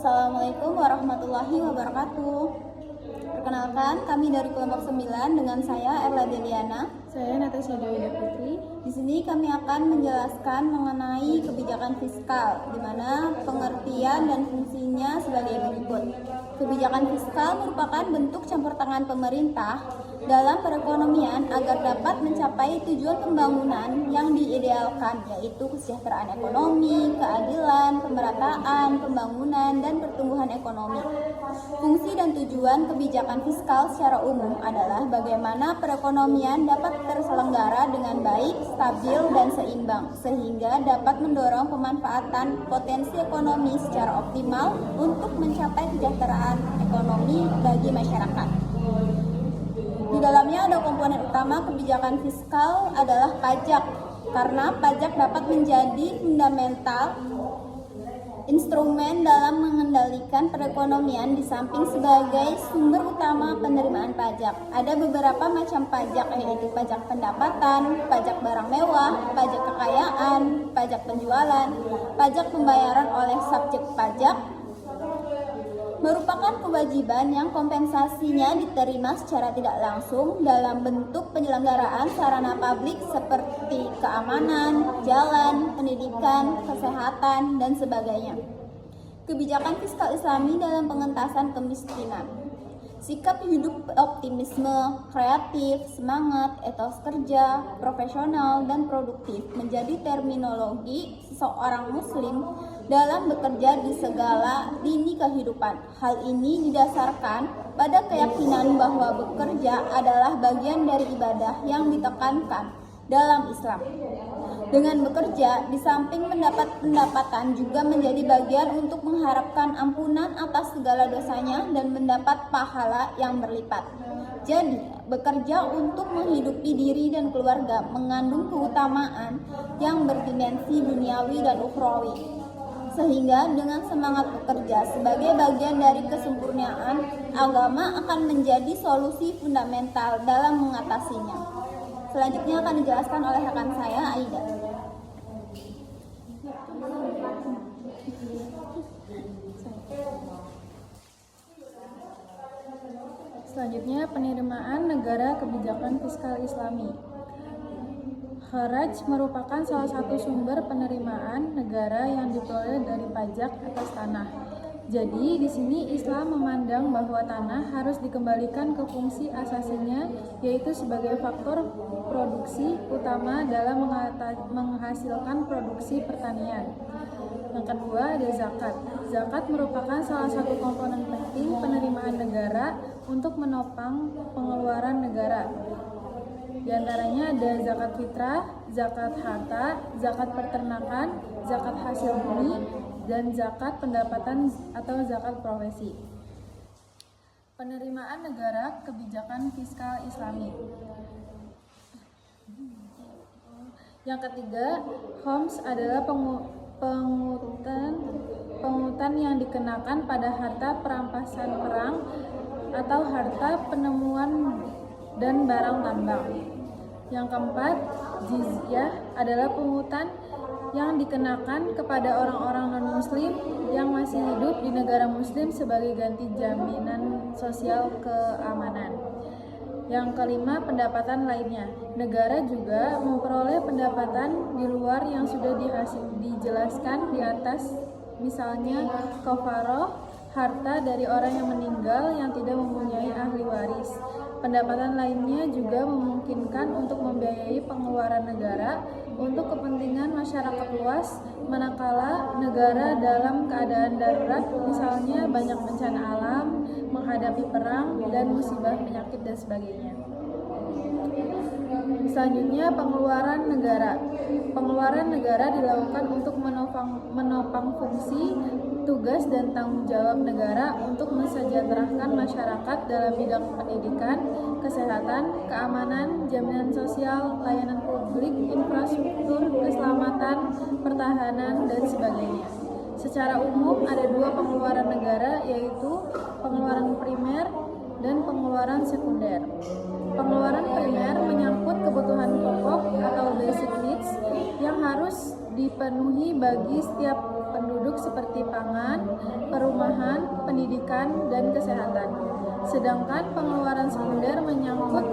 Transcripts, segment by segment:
Assalamualaikum warahmatullahi wabarakatuh. Perkenalkan, kami dari kelompok 9 dengan saya Erla Deliana. Saya Natasha Dewi Putri. Di sini kami akan menjelaskan mengenai kebijakan fiskal, di mana pengertian dan fungsinya sebagai berikut. Kebijakan fiskal merupakan bentuk campur tangan pemerintah dalam perekonomian agar dapat mencapai tujuan pembangunan yang diidealkan, yaitu kesejahteraan ekonomi, keadilan, pemerataan, pembangunan, dan pertumbuhan ekonomi. Fungsi dan tujuan kebijakan fiskal secara umum adalah bagaimana perekonomian dapat terselenggara dengan baik, stabil, dan seimbang, sehingga dapat mendorong pemanfaatan potensi ekonomi secara optimal untuk mencapai kesejahteraan ekonomi bagi masyarakat. Di dalamnya ada komponen utama kebijakan fiskal adalah pajak, karena pajak dapat menjadi fundamental instrumen dalam mengendalikan perekonomian di samping sebagai sumber utama penerimaan pajak. Ada beberapa macam pajak, yaitu pajak pendapatan, pajak barang mewah, pajak kekayaan, pajak penjualan, pajak pembayaran oleh subjek pajak, merupakan kewajiban yang kompensasinya diterima secara tidak langsung dalam bentuk penyelenggaraan sarana publik seperti keamanan, jalan, pendidikan, kesehatan, dan sebagainya. Kebijakan fiskal Islami dalam pengentasan kemiskinan. Sikap hidup optimisme, kreatif, semangat, etos kerja, profesional, dan produktif menjadi terminologi seseorang muslim dalam bekerja di segala lini kehidupan. Hal ini didasarkan pada keyakinan bahwa bekerja adalah bagian dari ibadah yang ditekankan dalam Islam. Dengan bekerja, di samping mendapat pendapatan juga menjadi bagian untuk mengharapkan ampunan atas segala dosanya dan mendapat pahala yang berlipat. Jadi, bekerja untuk menghidupi diri dan keluarga mengandung keutamaan yang berdimensi duniawi dan ukhrawi. Sehingga dengan semangat bekerja sebagai bagian dari kesempurnaan, agama akan menjadi solusi fundamental dalam mengatasinya. Selanjutnya akan dijelaskan oleh rekan saya, Aida. Selanjutnya, penerimaan negara kebijakan fiskal Islami. Kharaj merupakan salah satu sumber penerimaan negara yang diperoleh dari pajak atas tanah. Jadi, di sini Islam memandang bahwa tanah harus dikembalikan ke fungsi asasinya, yaitu sebagai faktor produksi utama dalam menghasilkan produksi pertanian. Yang kedua ada zakat. Zakat merupakan salah satu komponen penting penerimaan negara untuk menopang pengeluaran negara. Di antaranya ada zakat fitrah, zakat harta, zakat peternakan, zakat hasil bumi, dan zakat pendapatan atau zakat profesi. Penerimaan negara kebijakan fiskal Islami. Yang ketiga, khams adalah pungutan yang dikenakan pada harta perampasan perang atau harta penemuan dan barang tambang. Yang keempat, jizyah adalah pungutan yang dikenakan kepada orang-orang non-muslim yang masih hidup di negara muslim sebagai ganti jaminan sosial keamanan. Yang kelima, pendapatan lainnya. Negara juga memperoleh pendapatan di luar yang sudah dijelaskan di atas, misalnya kafaroh, harta dari orang yang meninggal yang tidak mempunyai ahli waris. Pendapatan lainnya juga memungkinkan untuk membiayai pengeluaran negara untuk kepentingan masyarakat luas manakala negara dalam keadaan darurat, misalnya banyak bencana alam, menghadapi perang, dan musibah penyakit dan sebagainya. Selanjutnya, pengeluaran negara. Pengeluaran negara dilakukan untuk menopang fungsi, tugas, dan tanggung jawab negara untuk mensejahterakan masyarakat dalam bidang pendidikan, kesehatan, keamanan, jaminan sosial, layanan publik, infrastruktur, keselamatan, pertahanan, dan sebagainya. Secara umum ada dua pengeluaran negara, yaitu pengeluaran primer dan pengeluaran sekunder. Pengeluaran primer menyangkut kebutuhan pokok atau basic needs yang harus dipenuhi bagi setiap penduduk seperti pangan, perumahan, pendidikan, dan kesehatan. Sedangkan pengeluaran sekunder menyangkut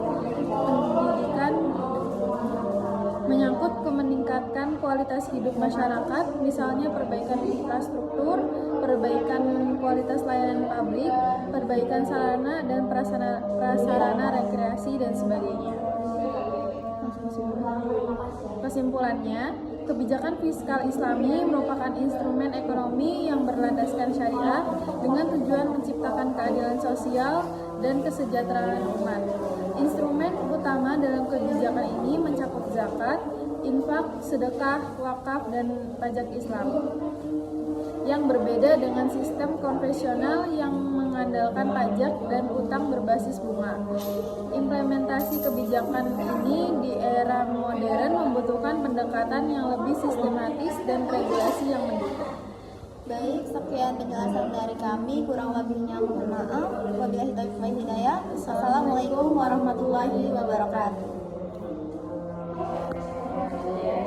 meningkatkan kualitas hidup masyarakat, misalnya perbaikan infrastruktur, perbaikan kualitas layanan publik, perbaikan sarana dan prasarana rekreasi, dan sebagainya. Kesimpulannya, kebijakan fiskal Islami merupakan instrumen ekonomi yang berlandaskan syariah dengan tujuan menciptakan keadilan sosial dan kesejahteraan umat. Instrumen utama dalam kebijakan ini mencakup zakat, infak, sedekah, wakaf, dan pajak Islam, yang berbeda dengan sistem konvensional yang mengandalkan pajak dan utang berbasis bunga. Implementasi kebijakan ini di era modern membutuhkan pendekatan yang lebih sistematis dan regulasi yang mendukung. Baik, sekian penjelasan dari kami. Kurang lebihnya mohon maaf. Wabillahi taufiq wal hidayah. Assalamualaikum warahmatullahi wabarakatuh.